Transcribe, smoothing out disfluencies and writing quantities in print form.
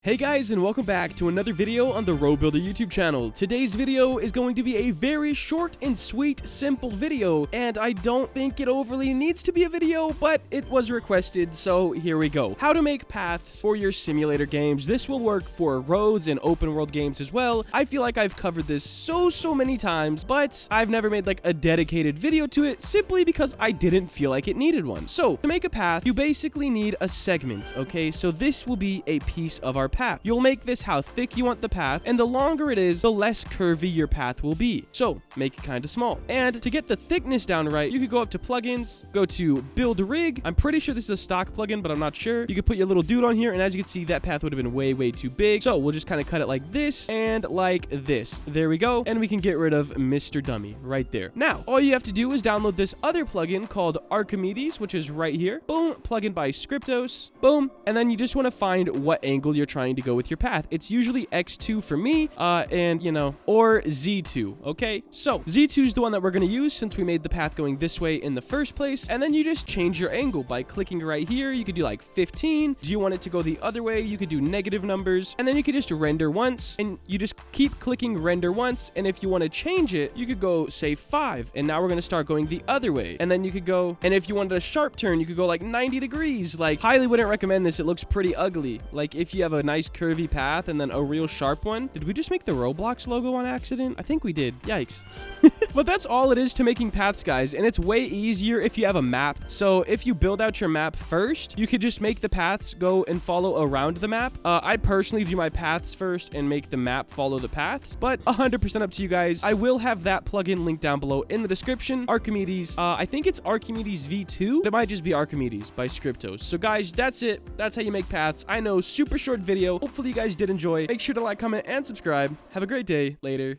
Hey guys, and welcome back to another video on the Road Builder YouTube channel. Today's video is going to be a very short and sweet, simple video, and I don't think it overly needs to be a video, but it was requested, so here we go. How to make paths for your simulator games. This will work for roads and open world games as well. I feel like I've covered this so many times, but I've never made like a dedicated video to it simply because I didn't feel like it needed one. So to make a path, you basically need a segment, okay? So this will be a piece of our path. You'll make this how thick you want the path, and the longer it is, the less curvy your path will be. So make it kind of small. And to get the thickness down right, you could go up to plugins, go to build rig. I'm pretty sure this is a stock plugin, but I'm not sure. You could put your little dude on here, and as you can see, that path would have been way too big. So we'll just kind of cut it like this and like this. There we go. And we can get rid of Mr. Dummy right there. Now, all you have to do is download this other plugin called Archimedes, which is right here. Boom, plugin by Scriptos. Boom. And then you just want to find what angle you're trying to go with your path. It's usually X2 for me, and you know, or Z2. Okay, so Z2 is the one that we're going to use since we made the path going this way in the first place. And then you just change your angle by clicking right here. You could do like 15. Do you want it to go the other way? You could do negative numbers, and then you could just render once, and you just keep clicking render once. And if you want to change it, you could go say 5, and now we're going to start going the other way. And then you could go, and if you wanted a sharp turn, you could go like 90 degrees. Like, highly wouldn't recommend this. It looks pretty ugly. Like, if you have a nice curvy path and then a real sharp one. Did we just make the Roblox logo on accident? I think we did. Yikes. But that's all it is to making paths, guys, and it's way easier if you have a map. So if you build out your map first, you could just make the paths go and follow around the map. I personally do my paths first and make the map follow the paths, but 100% up to you guys. I will have that plugin linked down below in the description. Archimedes, I think it's Archimedes V2. It might just be Archimedes by Scriptos. So guys, that's it. That's how you make paths. I know, super short video. Hopefully you guys did enjoy. Make sure to like, comment, and subscribe. Have a great day. Later.